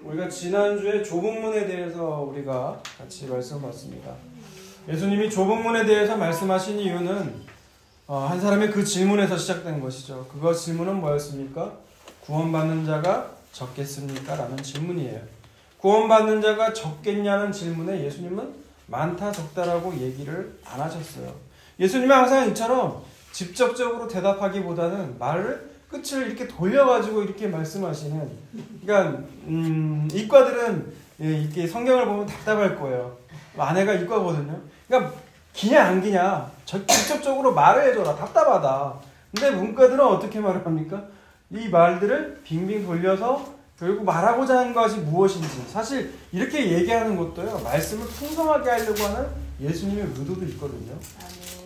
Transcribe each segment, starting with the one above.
우리가 지난주에 좁은 문에 대해서 우리가 같이 말씀봤습니다. 예수님이 좁은 문에 대해서 말씀하신 이유는 한 사람의 그 질문에서 시작된 것이죠. 그거 질문은 뭐였습니까? 구원받는 자가 적겠습니까? 라는 질문이에요. 구원받는 자가 적겠냐는 질문에 예수님은 많다 적다라고 얘기를 안 하셨어요. 예수님은 항상 이처럼 직접적으로 대답하기보다는 말을 끝을 이렇게 돌려가지고 이렇게 말씀하시는, 그러니까 이과들은 이렇게 성경을 보면 답답할 거예요. 아내가 이과거든요. 그러니까 기냐 안 기냐 직접적으로 말을 해줘라, 답답하다. 근데 문과들은 어떻게 말을 합니까? 이 말들을 빙빙 돌려서 결국 말하고자 하는 것이 무엇인지, 사실 이렇게 얘기하는 것도요, 말씀을 풍성하게 하려고 하는 예수님의 의도도 있거든요.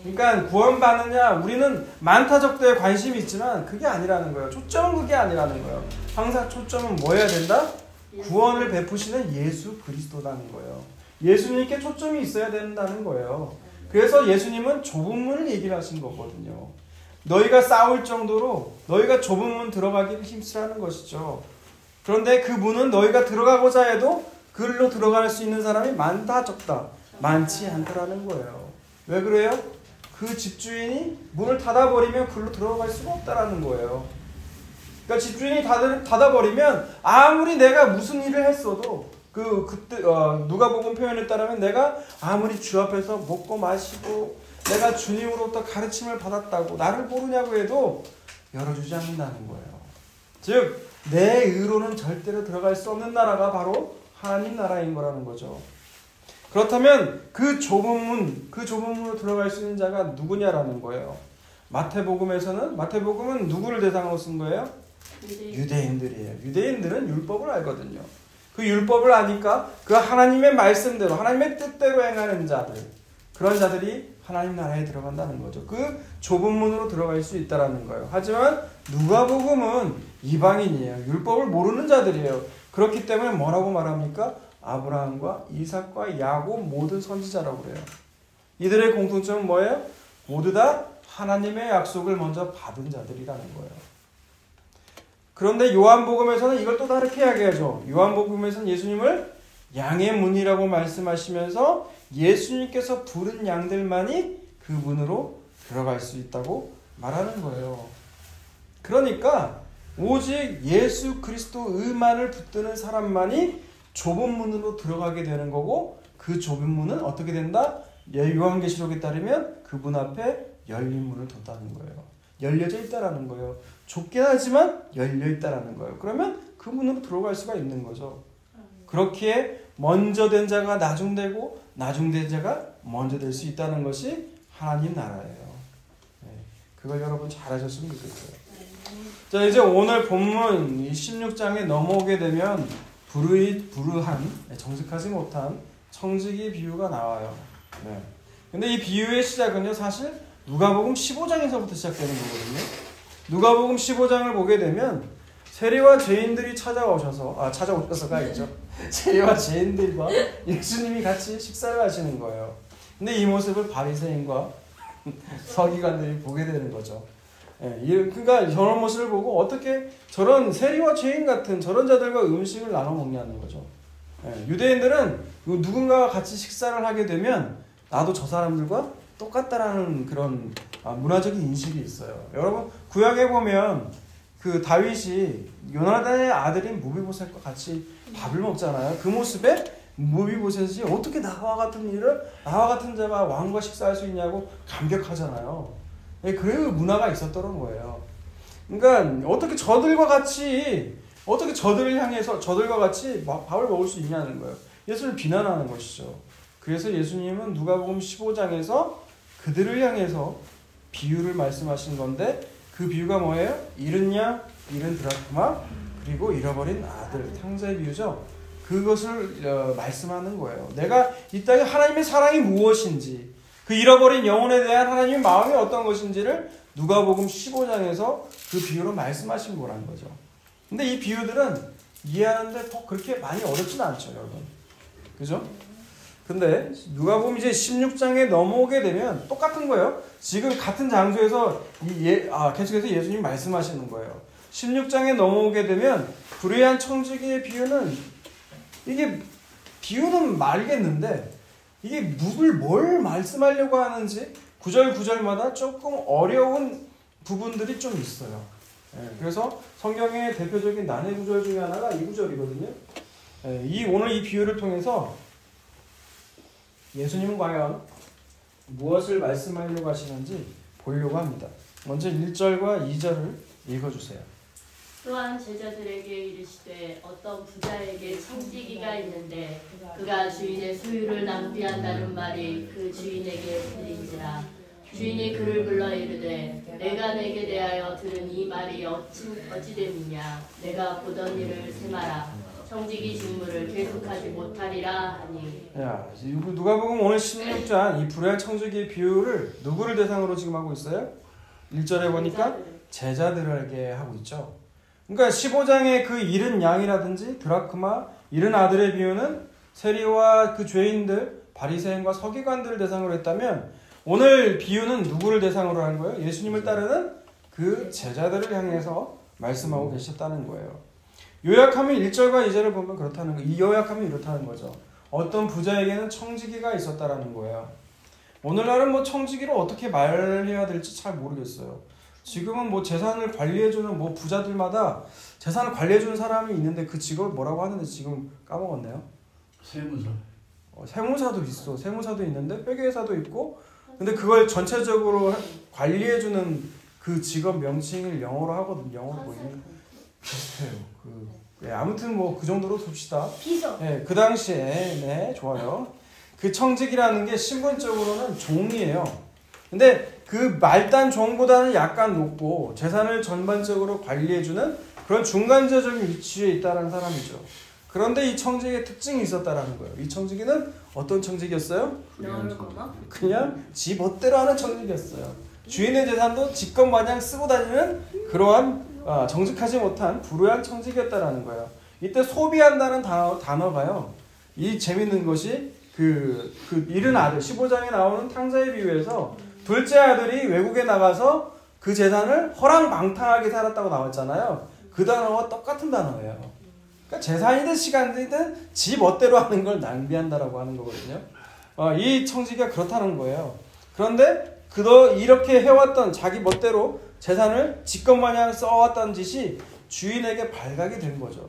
그러니까 구원받느냐, 우리는 많다 적다에 관심이 있지만 그게 아니라는 거예요. 초점은 그게 아니라는 거예요. 항상 초점은 뭐 해야 된다? 구원을 베푸시는 예수 그리스도라는 거예요. 예수님께 초점이 있어야 된다는 거예요. 그래서 예수님은 좁은 문을 얘기를 하신 거거든요. 너희가 싸울 정도로 너희가 좁은 문 들어가기를 힘쓰라는 것이죠. 그런데 그 문은 너희가 들어가고자 해도 그리로 들어갈 수 있는 사람이 많다 적다, 많지 않다라는 거예요. 왜 그래요? 그 집주인이 문을 닫아버리면 그리로 들어갈 수가 없다라는 거예요. 그러니까 집주인이 닫아버리면 아무리 내가 무슨 일을 했어도 그때 누가복음 표현에 따르면 내가 아무리 주 앞에서 먹고 마시고 내가 주님으로부터 가르침을 받았다고 나를 모르냐고 해도 열어주지 않는다는 거예요. 즉 내 의로는 절대로 들어갈 수 없는 나라가 바로 하나님 나라인 거라는 거죠. 그렇다면 그 좁은 문으로 들어갈 수 있는 자가 누구냐라는 거예요. 마태복음은 누구를 대상으로 쓴 거예요? 유대인들이에요. 유대인들은 율법을 알거든요. 그 율법을 아니까 그 하나님의 말씀대로, 하나님의 뜻대로 행하는 자들, 그런 자들이 하나님 나라에 들어간다는 거죠. 그 좁은 문으로 들어갈 수 있다는 거예요. 하지만 누가복음은 이방인이에요. 율법을 모르는 자들이에요. 그렇기 때문에 뭐라고 말합니까? 아브라함과 이삭과 야곱 모든 선지자라고 그래요. 이들의 공통점은 뭐예요? 모두 다 하나님의 약속을 먼저 받은 자들이라는 거예요. 그런데 요한복음에서는 이걸 또 다르게 이야기하죠. 요한복음에서는 예수님을 양의 문이라고 말씀하시면서 예수님께서 부른 양들만이 그 문으로 들어갈 수 있다고 말하는 거예요. 그러니까 오직 예수 그리스도의만을 붙드는 사람만이 좁은 문으로 들어가게 되는 거고, 그 좁은 문은 어떻게 된다? 요한계시록에 따르면 그 문 앞에 열린 문을 뒀다는 거예요. 열려져 있다라는 거예요. 좁긴 하지만 열려 있다라는 거예요. 그러면 그 문으로 들어갈 수가 있는 거죠. 그렇기에 먼저 된 자가 나중되고 나중된 자가 먼저 될 수 있다는 것이 하나님 나라예요. 그걸 여러분 잘 하셨으면 좋겠어요. 자, 이제 오늘 본문 16장에 넘어오게 되면 불의한, 정직하지 못한 청지기 비유가 나와요. 근데 이 비유의 시작은요, 사실 누가복음 15장에서부터 시작되는 거거든요. 누가복음 15장을 보게 되면 세리와 죄인들이 찾아오셔서가 아니죠. 세리와 죄인들과 예수님이 같이 식사를 하시는 거예요. 근데 이 모습을 바리새인과 서기관들이 보게 되는 거죠. 그러니까 저런 모습을 보고 어떻게 저런 세리와 죄인 같은 저런 자들과 음식을 나눠 먹냐는 거죠. 유대인들은 누군가와 같이 식사를 하게 되면 나도 저 사람들과 똑같다라는 그런 문화적인 인식이 있어요. 여러분 구약에 보면 그 다윗이 요나단의 아들인 무비보셋과 같이 밥을 먹잖아요. 그 모습에 무비보셋이 어떻게 나와 같은 자가 왕과 식사할 수 있냐고 감격하잖아요. 그런 문화가 있었던 거예요. 그러니까 어떻게 저들과 같이 밥을 먹을 수 있냐는 거예요. 예수를 비난하는 것이죠. 그래서 예수님은 누가복음 15장에서 그들을 향해서 비유를 말씀하신 건데, 그 비유가 뭐예요? 잃은 양, 잃은 드라크마, 그리고 잃어버린 아들, 탕자의 비유죠. 그것을 말씀하는 거예요. 내가 이 땅에 하나님의 사랑이 무엇인지, 그 잃어버린 영혼에 대한 하나님의 마음이 어떤 것인지를 누가복음 15장에서 그 비유로 말씀하신 거라는 거죠. 근데 이 비유들은 이해하는데 그렇게 많이 어렵지는 않죠, 여러분. 그죠? 근데 누가복음 이제 16장에 넘어오게 되면 똑같은 거예요. 지금 같은 장소에서 계속해서 예수님 말씀하시는 거예요. 16장에 넘어오게 되면 불의한 청지기의 비유는 이게 비유는 말겠는데 이게 뭘 말씀하려고 하는지 구절마다 조금 어려운 부분들이 좀 있어요. 그래서 성경의 대표적인 난해 구절 중에 하나가 이 구절이거든요. 오늘 이 비유를 통해서 예수님은 과연 무엇을 말씀하려고 하시는지 보려고 합니다. 먼저 1절과 2절을 읽어주세요. 또한 제자들에게 이르시되 어떤 부자에게 청지기가 있는데 그가 주인의 소유를 낭비한다는 말이 그 주인에게 들린지라. 주인이 그를 불러 이르되 내가 내게 대하여 들은 이 말이 어찌 됨이냐. 내가 보던 일을 세마라. 청지기 직무를 계속하지 못하리라 하니. 누가복음 오늘 16장 이 불의한 청지기의 비유를 누구를 대상으로 지금 하고 있어요? 1절에 보니까 제자들에게 하고 있죠. 그러니까 15장의 그 잃은 양이라든지 드라크마, 잃은 아들의 비유는 세리와 그 죄인들, 바리새인과 서기관들을 대상으로 했다면 오늘 비유는 누구를 대상으로 하는 거예요? 예수님을 따르는 그 제자들을 향해서 말씀하고 계셨다는 거예요. 요약하면 1절과 2절을 보면 그렇다는 거예요. 이 요약하면 이렇다는 거죠. 어떤 부자에게는 청지기가 있었다라는 거예요. 오늘날은 뭐 청지기를 어떻게 말해야 될지 잘 모르겠어요. 지금은 뭐 재산을 관리해주는 뭐 부자들마다 재산을 관리해주는 사람이 있는데 그 직업을 뭐라고 하는데 지금 까먹었네요. 세무사. 세무사도 있어. 세무사도 있는데 회계사도 있고. 근데 그걸 전체적으로 관리해주는 그 직업 명칭을 영어로 하거든요. 영어로 보이면 비슷해요. 아무튼 뭐 그 정도로 둡시다. 비서. 그 당시에 좋아요. 그 청직이라는 게 신분적으로는 종이에요. 근데 그 말단 종보다는 약간 높고 재산을 전반적으로 관리해주는 그런 중간적인 위치에 있다는 사람이죠. 그런데 이 청직의 특징이 있었다라는 거예요. 이 청직이는 어떤 청직이었어요? 그냥 지 멋대로 하는 청직이었어요. 주인의 재산도 지껏 마냥 쓰고 다니는 그러한 정직하지 못한 불우한 청직이었다라는 거예요. 이때 소비한다는 단어가요. 이 재밌는 것이 그 잃은 아들 15장에 나오는 탕자의 비유에서 둘째 아들이 외국에 나가서 그 재산을 허랑방탕하게 살았다고 나왔잖아요. 그 단어와 똑같은 단어예요. 그러니까 재산이든 시간이든 지 멋대로 하는 걸 낭비한다라고 하는 거거든요. 이 청지기가 그렇다는 거예요. 그런데 이렇게 해왔던 자기 멋대로 재산을 지껏마냥 써왔던 짓이 주인에게 발각이 된 거죠.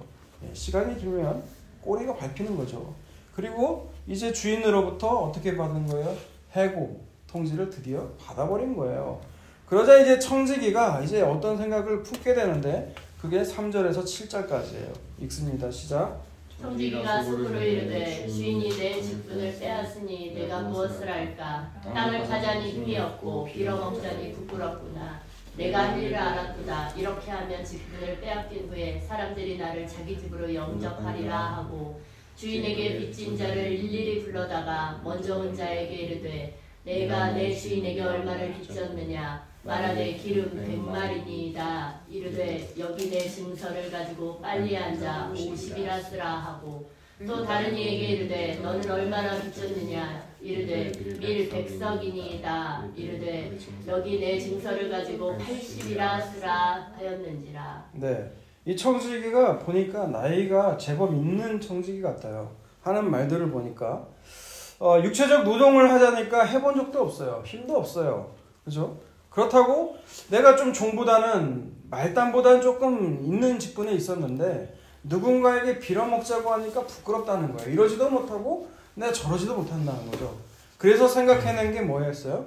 시간이 들면 꼬리가 밟히는 거죠. 그리고 이제 주인으로부터 어떻게 받은 거예요? 해고, 통지를 드디어 받아버린 거예요. 그러자 이제 청지기가 이제 어떤 생각을 품게 되는데 그게 3절에서 7절까지예요. 읽습니다. 시작. 청지기가 스스로 이르되 주인이 내 직분을 빼앗으니 내가 무엇을 할까. 땅을 파자니 힘이 없고 빌어먹자니 부끄럽구나. 내가 할 일을 알았도다. 이렇게 하면 직분을 빼앗긴 후에 사람들이 나를 자기 집으로 영접하리라 하고 주인에게 빚진 자를 일일이 불러다가 먼저 온 자에게 이르되 내가 내 주인에게 얼마를 빚졌느냐. 말하되 기름 100마리니이다. 이르되 여기 내 증서를 가지고 빨리 앉아 50이라 쓰라 하고 또 다른 이에게 이르되 너는 얼마나 빚졌느냐. 이르되 밀 100석이니이다. 이르되 여기 내 증서를 가지고 80이라 쓰라 하였는지라. 네, 이 청지기가 보니까 나이가 제법 있는 청지기 같아요. 하는 말들을 보니까 육체적 노동을 하자니까 해본 적도 없어요. 힘도 없어요. 그죠? 그렇다고 내가 좀 종보다는 말단보다는 조금 있는 직분에 있었는데 누군가에게 빌어먹자고 하니까 부끄럽다는 거예요. 이러지도 못하고 내가 저러지도 못한다는 거죠. 그래서 생각해낸 게 뭐였어요?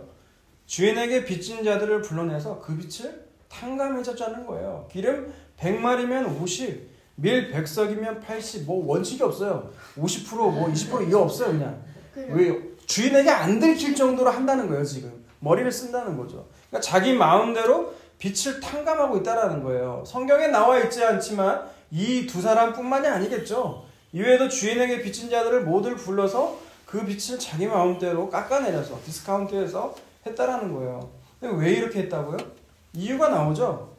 주인에게 빚진 자들을 불러내서 그 빚을 탕감해줬자는 거예요. 기름 100마리면 50, 밀 100석이면 80, 뭐 원칙이 없어요. 50%, 뭐 20% 이거 없어요. 그냥 왜 주인에게 안 들킬 정도로 한다는 거예요. 지금 머리를 쓴다는 거죠. 그러니까 자기 마음대로 빚을 탕감하고 있다라는 거예요. 성경에 나와 있지 않지만 이 두 사람뿐만이 아니겠죠. 이외에도 주인에게 빚진 자들을 모두 불러서 그 빚을 자기 마음대로 깎아내려서 디스카운트해서 했다라는 거예요. 근데 왜 이렇게 했다고요? 이유가 나오죠.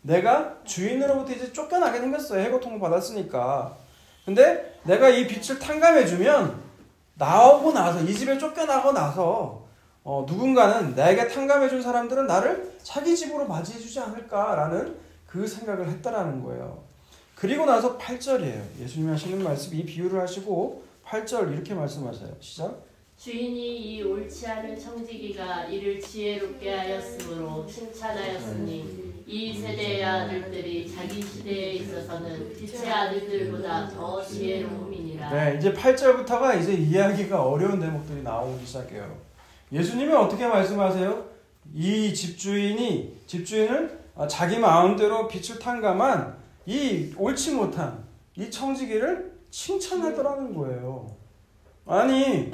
내가 주인으로부터 이제 쫓겨나게 생겼어요. 해고통을 받았으니까. 근데 내가 이 빚을 탕감해주면 나오고 나서 이 집에 쫓겨나고 나서 누군가는 나에게 탕감해준 사람들은 나를 자기 집으로 맞이해주지 않을까라는 그 생각을 했다라는 거예요. 그리고 나서 8절이에요. 예수님이 하시는 말씀, 이 비유를 하시고 8절 이렇게 말씀하세요. 시작. 주인이 이 옳지 않은 청지기가 이를 지혜롭게 하였으므로 칭찬하였으니 이 세대의 아들들이 자기 시대에 있어서는 빛의 아들들보다 더 지혜로움이니라. 네, 이제 8절부터가 이제 이야기가 어려운 대목들이 나오기 시작해요. 예수님이 어떻게 말씀하세요? 이 집주인을 자기 마음대로 빛을 탕감한 이 옳지 못한 이 청지기를 칭찬하더라는 거예요. 아니,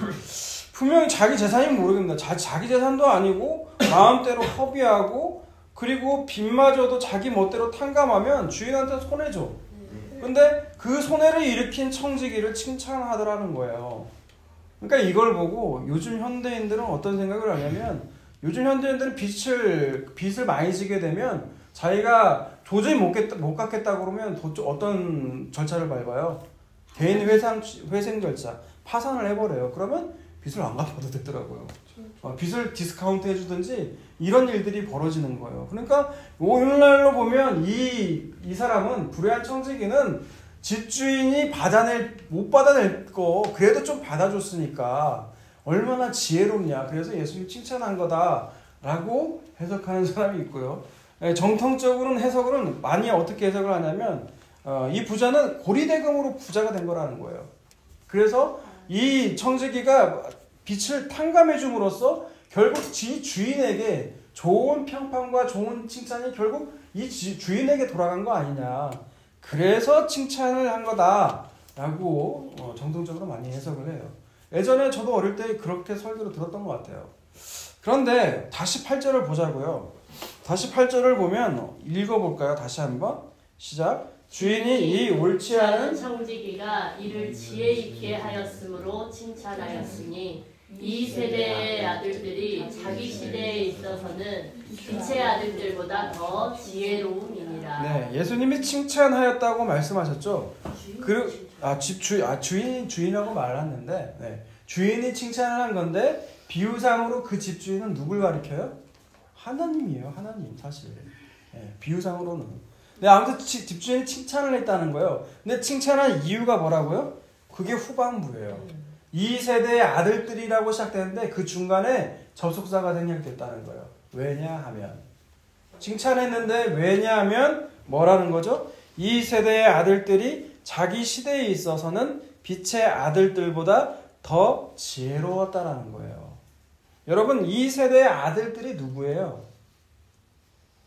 분명히 자기 재산이 모르겠습니다. 자기 재산도 아니고 마음대로 허비하고 그리고 빚마저도 자기 멋대로 탕감하면 주인한테 손해죠. 근데 그 손해를 일으킨 청지기를 칭찬하더라는 거예요. 그러니까 이걸 보고 요즘 현대인들은 어떤 생각을 하냐면, 요즘 현대인들은 빚을 많이 지게 되면 자기가 도저히 못 갚겠다 그러면 어떤 절차를 밟아요? 개인 회생 절차, 파산을 해버려요. 그러면 빚을 안 갚아도 되더라고요. 빚을 디스카운트 해주든지 이런 일들이 벌어지는 거예요. 그러니까 오늘날로 보면 이 사람은, 불의한 청지기는 집주인이 못 받아낼 거 그래도 좀 받아줬으니까 얼마나 지혜롭냐. 그래서 예수님 칭찬한 거다라고 해석하는 사람이 있고요. 정통적으로는 해석으로는 많이 어떻게 해석을 하냐면 이 부자는 고리대금으로 부자가 된 거라는 거예요. 그래서 이 청지기가 빛을 탕감해 줌으로써 결국 주인에게 좋은 평판과 좋은 칭찬이 결국 이 주인에게 돌아간 거 아니냐. 그래서 칭찬을 한 거다라고 정통적으로 많이 해석을 해요. 예전에 저도 어릴 때 그렇게 설교를 들었던 것 같아요. 그런데 다시 8절을 보자고요. 다시 8절을 보면 읽어볼까요? 다시 한번 시작. 주인이 이 옳지 않은 청지기가 이를 지혜 있게 하였으므로 칭찬하였으니 이 세대의 아들들이 자기 시대에 있어서는 빛의 아들들보다 더 지혜로움이니라. 네, 예수님이 칭찬하였다고 말씀하셨죠. 주인이라고 말았는데, 네, 주인이 칭찬을 한 건데 비유상으로 그 집주인은 누굴 가리켜요? 하나님이에요. 하나님 사실. 네, 비유상으로는. 네, 아무튼 집주인이 칭찬을 했다는 거예요. 근데 칭찬한 이유가 뭐라고요? 그게 후반부예요. 이 세대의 아들들이라고 시작되는데 그 중간에 접속사가 생략됐다는 거예요. 왜냐하면. 칭찬했는데 왜냐하면 뭐라는 거죠? 이 세대의 아들들이 자기 시대에 있어서는 빛의 아들들보다 더 지혜로웠다라는 거예요. 여러분, 이 세대의 아들들이 누구예요?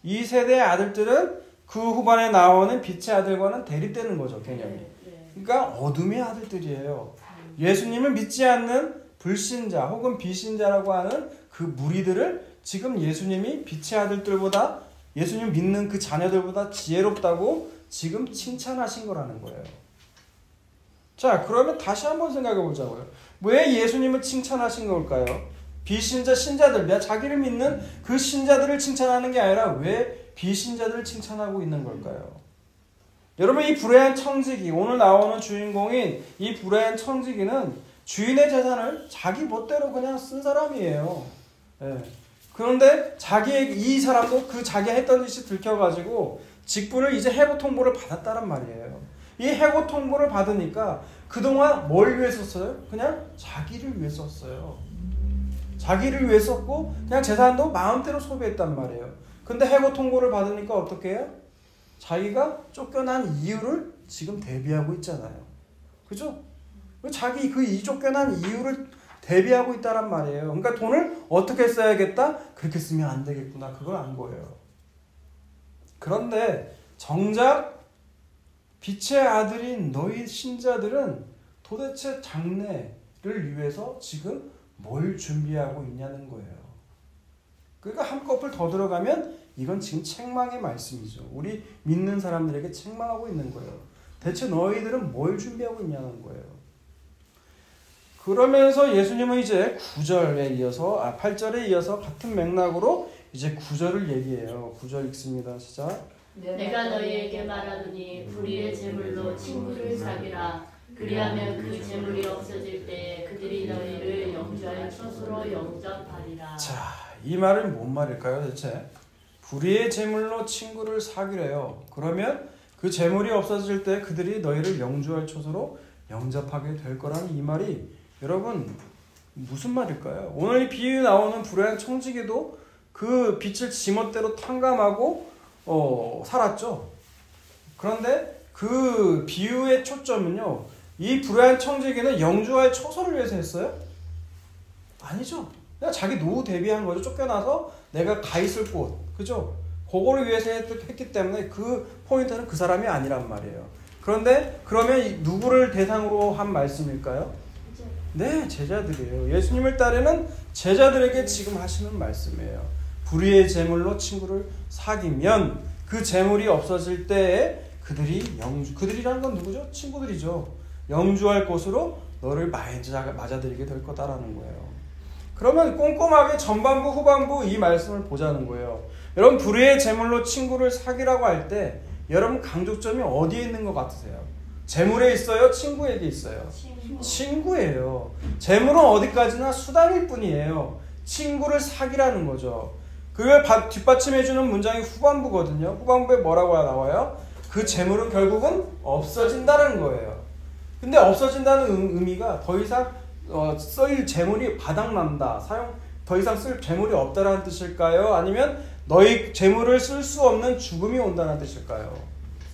이 세대의 아들들은 그 후반에 나오는 빛의 아들과는 대립되는 거죠, 개념이. 그러니까 어둠의 아들들이에요. 예수님을 믿지 않는 불신자 혹은 비신자라고 하는 그 무리들을 지금 예수님이 빛의 아들들보다, 예수님 믿는 그 자녀들보다 지혜롭다고 지금 칭찬하신 거라는 거예요. 자, 그러면 다시 한번 생각해 보자고요. 왜 예수님을 칭찬하신 걸까요? 비신자, 신자들, 자기를 믿는 그 신자들을 칭찬하는 게 아니라 왜 비신자들을 칭찬하고 있는 걸까요? 여러분, 이 불의한 청지기, 오늘 나오는 주인공인 이 불의한 청지기는 주인의 재산을 자기 멋대로 그냥 쓴 사람이에요. 네. 그런데 이 사람도 그 자기가 했던 짓이 들켜가지고 직분을 이제 해고 통보를 받았다란 말이에요. 이 해고 통보를 받으니까 그동안 뭘 위해 썼어요? 그냥 자기를 위해 썼어요. 자기를 위해 썼고 그냥 재산도 마음대로 소비했단 말이에요. 근데 해고 통보를 받으니까 어떻게 해요? 자기가 쫓겨난 이유를 지금 대비하고 있잖아요. 그죠? 자기 이 쫓겨난 이유를 대비하고 있다란 말이에요. 그러니까 돈을 어떻게 써야겠다? 그렇게 쓰면 안 되겠구나. 그걸 안 거예요. 그런데 정작 빛의 아들인 너희 신자들은 도대체 장래를 위해서 지금 뭘 준비하고 있냐는 거예요. 그러니까 한꺼풀 더 들어가면 이건 지금 책망의 말씀이죠. 우리 믿는 사람들에게 책망하고 있는 거예요. 대체 너희들은 뭘 준비하고 있냐는 거예요. 그러면서 예수님은 이제 9절에 이어서 8절에 이어서 같은 맥락으로 이제 9절을 얘기해요. 9절 읽습니다. 시작. 내가 너희에게 말하노니 불의의 제물로 친구를 사귀라. 그리하면 그 제물이 없어질 때에 그들이 너희를 영주할 처소로 영접하리라. 자, 이 말은 뭔 말일까요, 대체? 불의의 제물로 친구를 사귀래요. 그러면 그 그 재물이 없어질 때 그들이 너희를 영주할 처소로 영접하게 될 거라는 이 말이 여러분 무슨 말일까요? 오늘 이 비유에 나오는 불의한 청지기도 그 빛을 지멋대로 탕감하고 살았죠. 그런데 그 비유의 초점은요, 이 불의한 청지기는 영주할 처소를 위해서 했어요? 아니죠. 그냥 자기 노후 대비한 거죠. 쫓겨나서 내가 가 있을 곳, 그죠? 그거를 위해서 했기 때문에 그 포인트는 그 사람이 아니란 말이에요. 그런데 그러면 누구를 대상으로 한 말씀일까요? 네, 제자들이에요. 예수님을 따르는 제자들에게 지금 하시는 말씀이에요. 불의의 재물로 친구를 사귀면 그 재물이 없어질 때에 그들이라는 건 누구죠? 친구들이죠. 영주할 곳으로 너를 맞아들이게 될 거다라는 거예요. 그러면 꼼꼼하게 전반부 후반부 이 말씀을 보자는 거예요. 여러분 불의의 재물로 친구를 사귀라고 할 때 여러분 강조점이 어디에 있는 것 같으세요? 재물에 있어요? 친구에게 있어요? 친구예요. 재물은 어디까지나 수단일 뿐이에요. 친구를 사귀라는 거죠. 그걸 뒷받침해주는 문장이 후반부거든요. 후반부에 뭐라고 나와요? 그 재물은 결국은 없어진다는 거예요. 근데 없어진다는 의미가 더 이상 쓸 재물이 바닥난다. 더 이상 쓸 재물이 없다라는 뜻일까요? 아니면 너희 재물을 쓸 수 없는 죽음이 온다는 뜻일까요?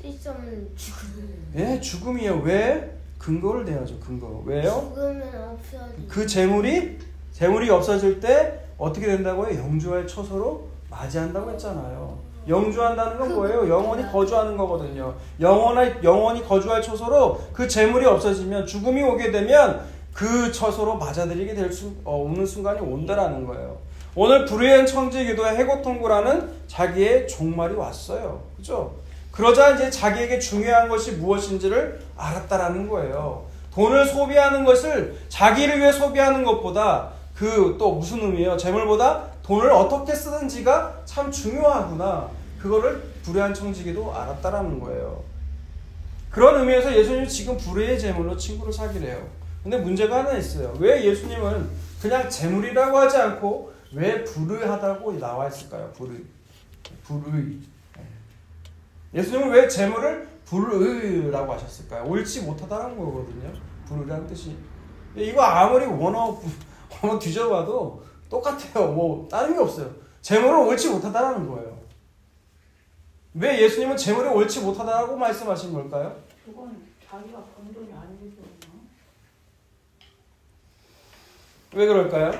쓸 수 없는 죽음. 예, 죽음이요. 왜? 근거를 내야죠. 근거. 왜요? 죽으면 없어지. 그 재물이 없어질 때 어떻게 된다고요? 영주할 처소로 맞이한다고 했잖아요. 영주한다는 건 뭐예요? 영원히 거주하는 거거든요. 영원히 거주할 처소로 그 재물이 없어지면 죽음이 오게 되면 그 처소로 맞아들이게 될 없는 순간이 온다라는 거예요. 오늘 불의한 청지기도의 해고통구라는 자기의 종말이 왔어요. 그죠? 그러자 이제 자기에게 중요한 것이 무엇인지를 알았다라는 거예요. 돈을 소비하는 것을 자기를 위해 소비하는 것보다 또 무슨 의미예요? 재물보다 돈을 어떻게 쓰는지가 참 중요하구나. 그거를 불의한 청지기도 알았다라는 거예요. 그런 의미에서 예수님이 지금 불의의 재물로 친구를 사귀래요. 근데 문제가 하나 있어요. 왜 예수님은 그냥 재물이라고 하지 않고 왜 불의하다고 나와 있을까요? 불의. 예수님은 왜 재물을 불의라고 하셨을까요? 옳지 못하다는 거거든요. 불의라는 뜻이. 이거 아무리 원어 뒤져봐도 똑같아요. 다른 게 없어요. 재물을 옳지 못하다라는 거예요. 왜 예수님은 재물이 옳지 못하다라고 말씀하신 걸까요? 그건 자기가 번 돈이 아니기 때문에. 왜 그럴까요?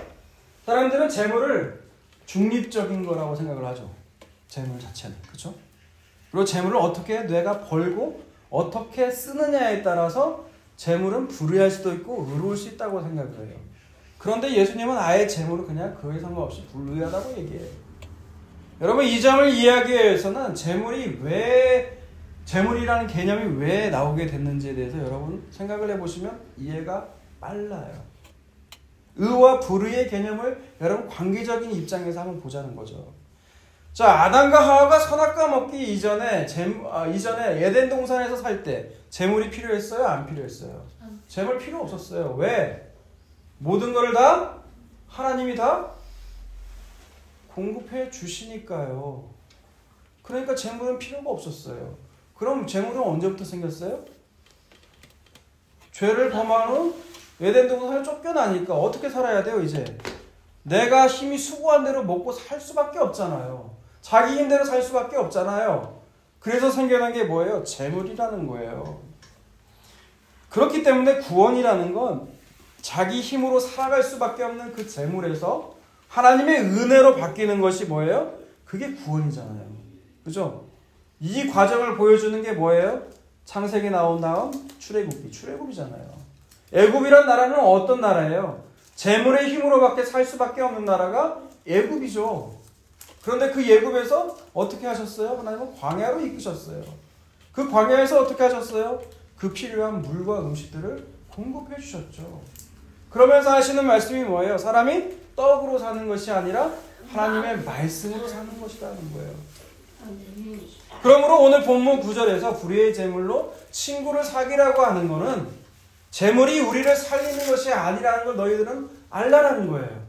사람들은 재물을 중립적인 거라고 생각을 하죠. 재물 자체는. 그렇죠? 그리고 재물을 어떻게 내가 벌고 어떻게 쓰느냐에 따라서 재물은 불의할 수도 있고 의로울 수 있다고 생각을 해요. 그런데 예수님은 아예 재물을 그냥 그에 상관없이 불의하다고 얘기해요. 여러분 이 점을 이해하기 위해서는 재물이라는 개념이 왜 나오게 됐는지에 대해서 여러분 생각을 해보시면 이해가 빨라요. 의와 불의의 개념을 여러분 관계적인 입장에서 한번 보자는 거죠. 자, 아담과 하와가 선악과 먹기 이전에 에덴 동산에서 살 때 재물이 필요했어요? 안 필요했어요? 재물 필요 없었어요. 왜? 모든 것을 다 하나님이 다 공급해 주시니까요. 그러니까 재물은 필요가 없었어요. 그럼 재물은 언제부터 생겼어요? 죄를 범한 후 에덴 동산을 쫓겨나니까 어떻게 살아야 돼요? 이제 내가 힘이 수고한 대로 먹고 살 수밖에 없잖아요. 자기 힘대로 살 수밖에 없잖아요. 그래서 생겨난 게 뭐예요? 재물이라는 거예요. 그렇기 때문에 구원이라는 건 자기 힘으로 살아갈 수밖에 없는 그 재물에서 하나님의 은혜로 바뀌는 것이 뭐예요? 그게 구원이잖아요. 그죠? 이 과정을 보여주는 게 뭐예요? 창세기 나온 다음 출애굽이잖아요. 애굽이란 나라는 어떤 나라예요? 재물의 힘으로밖에 살 수밖에 없는 나라가 애굽이죠. 그런데 그 애굽에서 어떻게 하셨어요? 하나님은 광야로 이끄셨어요. 그 광야에서 어떻게 하셨어요? 그 필요한 물과 음식들을 공급해 주셨죠. 그러면서 하시는 말씀이 뭐예요? 사람이 떡으로 사는 것이 아니라 하나님의 말씀으로 사는 것이라는 거예요. 그러므로 오늘 본문 9절에서 불의의 재물로 친구를 사귀라고 하는 것은 재물이 우리를 살리는 것이 아니라는 걸 너희들은 알라라는 거예요.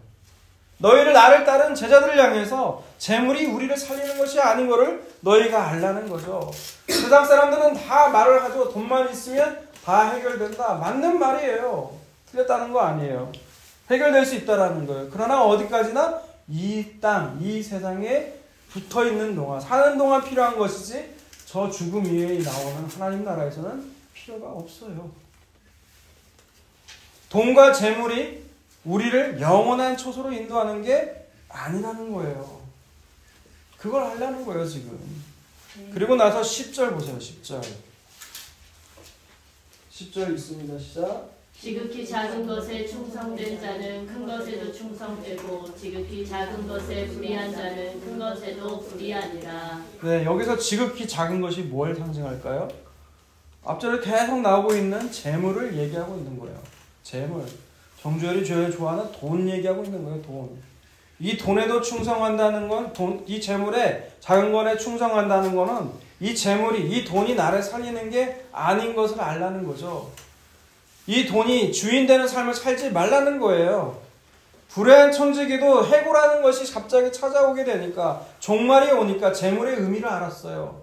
너희를 나를 따른 제자들을 향해서 재물이 우리를 살리는 것이 아닌 것을 너희가 알라는 거죠. 세상 사람들은 다 말을 하죠. 돈만 있으면 다 해결된다. 맞는 말이에요. 틀렸다는 거 아니에요. 해결될 수 있다라는 거예요. 그러나 어디까지나 이 땅, 이 세상에 붙어 있는 동안, 사는 동안 필요한 것이지 저 죽음 이후에 나오는 하나님 나라에서는 필요가 없어요. 돈과 재물이 우리를 영원한 초소로 인도하는 게 아니라는 거예요. 그걸 하려는 거예요, 지금. 그리고 나서 10절 보세요, 10절. 10절 있습니다. 시작. 지극히 작은 것에 충성된 자는 큰 것에도 충성되고 지극히 작은 것에 불의한 자는 큰 것에도 불의하니라. 네, 여기서 지극히 작은 것이 뭘 상징할까요? 앞절에 계속 나오고 있는 재물을 얘기하고 있는 거예요. 재물. 정주열이 제일 좋아하는 돈 얘기하고 있는 거예요. 돈. 이 돈에도 충성한다는 건, 이 재물에 작은 것에 충성한다는 거는 이 재물이, 이 돈이 나를 살리는 게 아닌 것을 알라는 거죠. 이 돈이 주인 되는 삶을 살지 말라는 거예요. 불의한 천지기도 해고라는 것이 갑자기 찾아오게 되니까, 종말이 오니까 재물의 의미를 알았어요.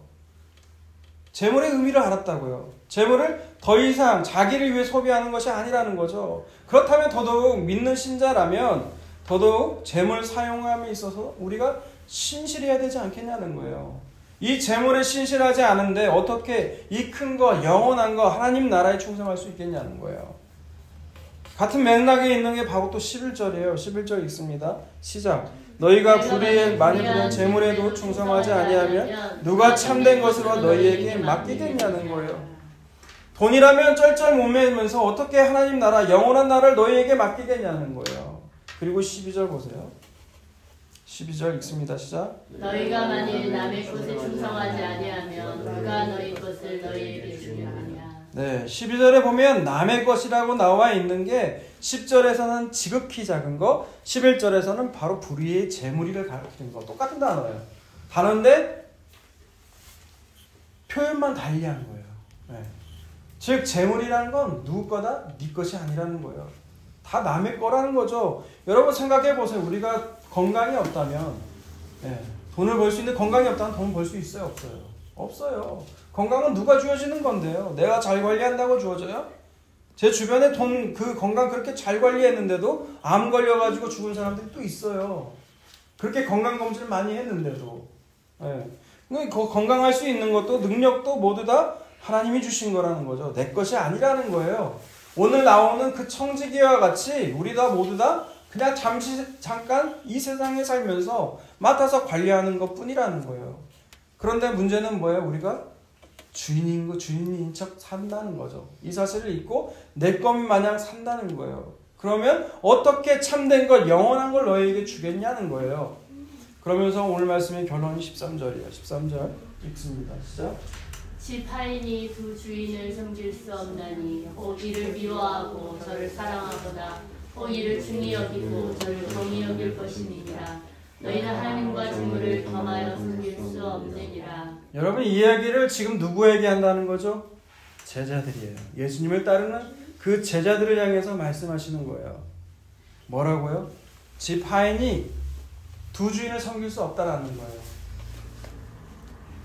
재물의 의미를 알았다고요. 재물을 더 이상 자기를 위해 소비하는 것이 아니라는 거죠. 그렇다면 더더욱 믿는 신자라면 더더욱 재물 사용함에 있어서 우리가 신실해야 되지 않겠냐는 거예요. 이 재물에 신실하지 않은데 어떻게 이 큰 거, 영원한 거, 하나님 나라에 충성할 수 있겠냐는 거예요. 같은 맥락에 있는 게 바로 또 11절이에요. 11절 있습니다. 시작. 너희가 많이 부린 재물에도 충성하지 아니하면 누가 참된 것으로 너희에게 맡기겠냐는 거예요. 돈이라면 쩔쩔 못 매면서 어떻게 하나님 나라, 영원한 나라를 너희에게 맡기겠냐는 거예요. 그리고 12절 보세요. 12절 읽습니다. 시작. 너희가 만일 남의 것에 충성하지 아니하면 누가 너희 것을 너희에게 주겠느냐. 네, 12절에 보면 남의 것이라고 나와 있는 게 10절에서는 지극히 작은 거, 11절에서는 바로 불의의 재물이를 가리키는 거. 똑같은 단어예요. 단어인데 표현만 달리한 거예요. 네. 즉 재물이라는 건 누구 거다? 네 것이 아니라는 거예요. 다 남의 거라는 거죠. 여러분 생각해 보세요. 우리가 건강이 없다면, 돈을 벌 수 있는 건강이 없다면 돈을 벌 수 있어요? 없어요? 없어요. 건강은 누가 주어지는 건데요? 내가 잘 관리한다고 주어져요? 제 주변에 그 건강 그렇게 잘 관리했는데도 암 걸려가지고 죽은 사람들이 또 있어요. 그렇게 건강검진을 많이 했는데도. 건강할 수 있는 것도 능력도 모두 다 하나님이 주신 거라는 거죠. 내 것이 아니라는 거예요. 오늘 나오는 그 청지기와 같이 우리 다 모두 다 그냥 잠깐 이 세상에 살면서 맡아서 관리하는 것 뿐이라는 거예요. 그런데 문제는 뭐예요? 우리가 주인인 척 산다는 거죠. 이 사실을 잊고 내 것 마냥 산다는 거예요. 그러면 어떻게 참된 것, 영원한 걸 너희에게 주겠냐는 거예요. 그러면서 오늘 말씀의 결론이 13절이에요. 13절 읽습니다. 시작. 집 하인이 두 주인을 섬길 수 없나니 혹 이를 미워하고 저를 사랑하거나 혹 이를 중히 여기고 저를 경히 여길 것이니라. 너희는 하나님과 재물을 겸하여 섬길 수 없느니라. 여러분 이 이야기를 지금 누구에게 한다는 거죠? 제자들이에요. 예수님을 따르는 그 제자들을 향해서 말씀하시는 거예요. 뭐라고요? 집 하인이 두 주인을 섬길 수 없다라는 거예요.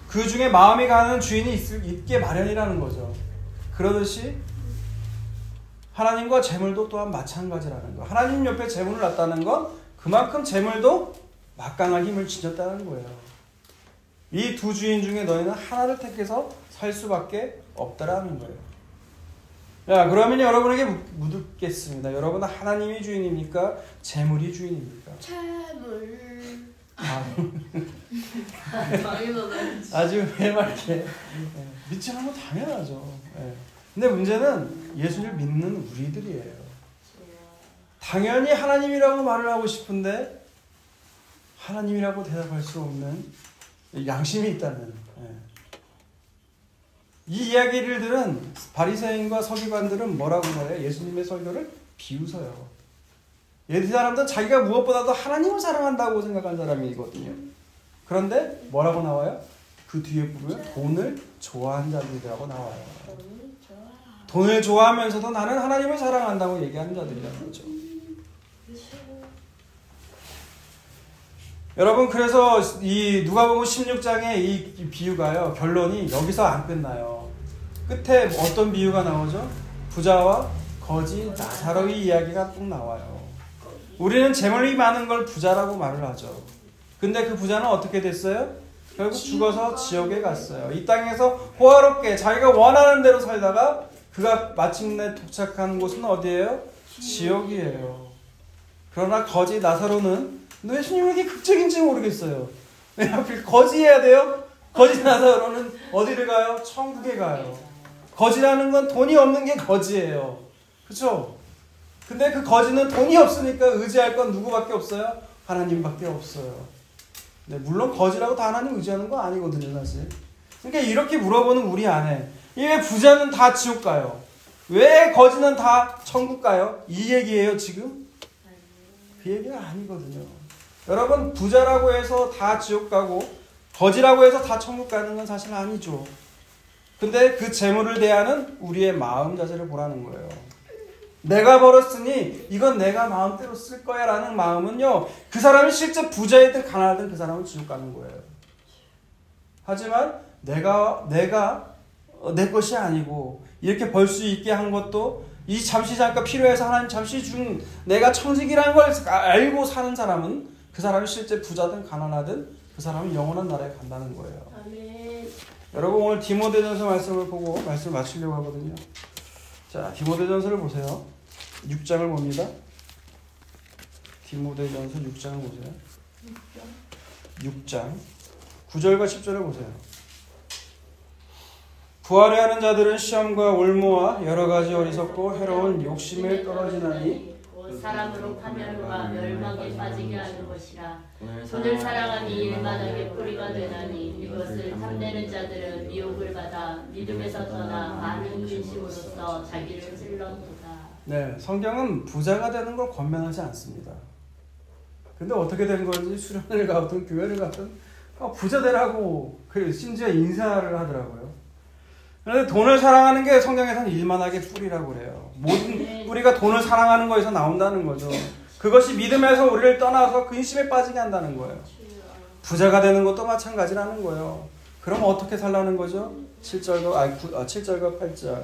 그 중에 마음이 가는 주인이 있게 마련이라는 거죠. 그러듯이 하나님과 재물도 또한 마찬가지라는 거. 하나님 옆에 재물을 놨다는 건 그만큼 재물도 막강한 힘을 지녔다는 거예요. 이 두 주인 중에 너희는 하나를 택해서 살 수밖에 없다라는 거예요. 자, 그러면 여러분에게 묻겠습니다. 여러분은 하나님이 주인입니까? 재물이 주인입니까? 재물. 아주 해맑게 믿지 않는 건 당연하죠. 근데 문제는 예수를 믿는 우리들이에요. 당연히 하나님이라고 말을 하고 싶은데 하나님이라고 대답할 수 없는 양심이 있다는. 이 이야기를 들은 바리새인과 서기관들은 뭐라고 말해요? 예수님의 설교를 비웃어요. 이 사람들은 자기가 무엇보다도 하나님을 사랑한다고 생각한 사람이거든요. 그런데 뭐라고 나와요? 그 뒤에 보면 돈을 좋아하는 자들이라고 나와요. 돈을 좋아하면서도 나는 하나님을 사랑한다고 얘기하는 자들이라는 거죠. 여러분 그래서 이 누가복음 16장의 이 비유가요 결론이 여기서 안 끝나요. 끝에 어떤 비유가 나오죠? 부자와 거지 나사로의 이야기가 꼭 나와요. 우리는 재물이 많은 걸 부자라고 말을 하죠. 근데 그 부자는 어떻게 됐어요? 결국 죽어서 지옥에 갔어요. 이 땅에서 호화롭게 자기가 원하는 대로 살다가 그가 마침내 도착한 곳은 어디예요? 지옥이에요. 그러나 거지 나사로는 왜 예수님이 이렇게 극적인지 모르겠어요. 왜 하필 거지해야 돼요? 거지 나사로는 어디를 가요? 천국에 가요. 거지라는 건 돈이 없는 게 거지예요. 그렇죠? 근데 그 거지는 돈이 없으니까 의지할 건 누구밖에 없어요? 하나님밖에 없어요. 네, 물론 거지라고 다 하나님 의지하는 건 아니거든요, 사실. 그러니까 이렇게 물어보는 우리 안에 왜 부자는 다 지옥 가요? 왜 거지는 다 천국 가요? 이 얘기예요, 지금? 그 얘기가 아니거든요. 여러분, 부자라고 해서 다 지옥 가고 거지라고 해서 다 천국 가는 건 사실 아니죠. 근데 그 재물을 대하는 우리의 마음 자세를 보라는 거예요. 내가 벌었으니 이건 내가 마음대로 쓸 거야 라는 마음은요, 그 사람이 실제 부자이든 가난하든 그 사람은 지옥 가는 거예요. 하지만 내가 내 것이 아니고 이렇게 벌 수 있게 한 것도 이 잠시 잠깐 필요해서 하나님 잠시 준 내가 청직이라는 걸 알고 사는 사람은 그 사람이 실제 부자든 가난하든 그 사람은 영원한 나라에 간다는 거예요. 아멘. 여러분 오늘 디모데전서 말씀을 보고 말씀을 마치려고 하거든요. 자, 디모데전서를 보세요. 6장을 봅니다. 디모데전서 6장을 보세요. 6장 9절과 10절을 보세요. 부활해 하는 자들은 시험과 올무와 여러 가지 어리석고 해로운 욕심에 떨어지나니 사람으로 파멸과 멸망에 빠지게 하는 것이라. 돈을 사랑하니 일만하게 뿌리가 되나니 이것을 탐내는 자들은 미혹을 받아 믿음에서 떠나 많은 근심으로써 자기를 찔러도다. 네, 성경은 부자가 되는 걸 권면하지 않습니다. 근데 어떻게 된 건지 수련을 가든 교회를 가든 부자 되라고 심지어 인사를 하더라고요. 그런데 돈을 사랑하는 게 성경에서는 일만하게 뿌리라고 그래요. 모든 뿌리가 돈을 사랑하는 거에서 나온다는 거죠. 그것이 믿음에서 우리를 떠나서 근심에 빠지게 한다는 거예요. 부자가 되는 것도 마찬가지라는 거예요. 그럼 어떻게 살라는 거죠? 7절과 8절.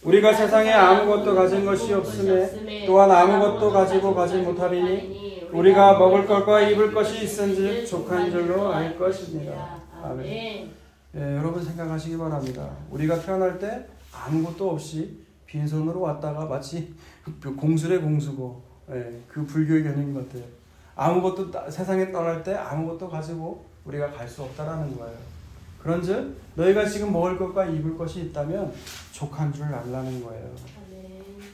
우리가 세상에 아무것도 가진 것이 없음에 또한 아무것도 가지고 가지 못하리니 우리가 먹을 것과 입을 것이 있은즉 족한 줄로 알 것입니다. 아멘. 예, 여러분 생각하시기 바랍니다. 우리가 태어날 때 아무것도 없이 빈손으로 왔다가 마치 공술의 공수고, 그 불교의 개념인 것 같아요. 아무것도 세상에 떠날 때 아무것도 가지고 우리가 갈 수 없다라는 거예요. 그런즉 너희가 지금 먹을 것과 입을 것이 있다면 족한 줄 알라는 거예요.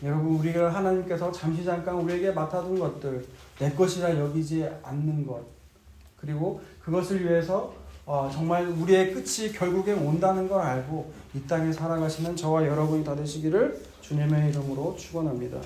여러분 우리가 하나님께서 잠시 잠깐 우리에게 맡아둔 것들 내 것이라 여기지 않는 것, 그리고 그것을 위해서 정말 우리의 끝이 결국에 온다는 걸 알고 이 땅에 살아가시는 저와 여러분이 다 되시기를 주님의 이름으로 축원합니다.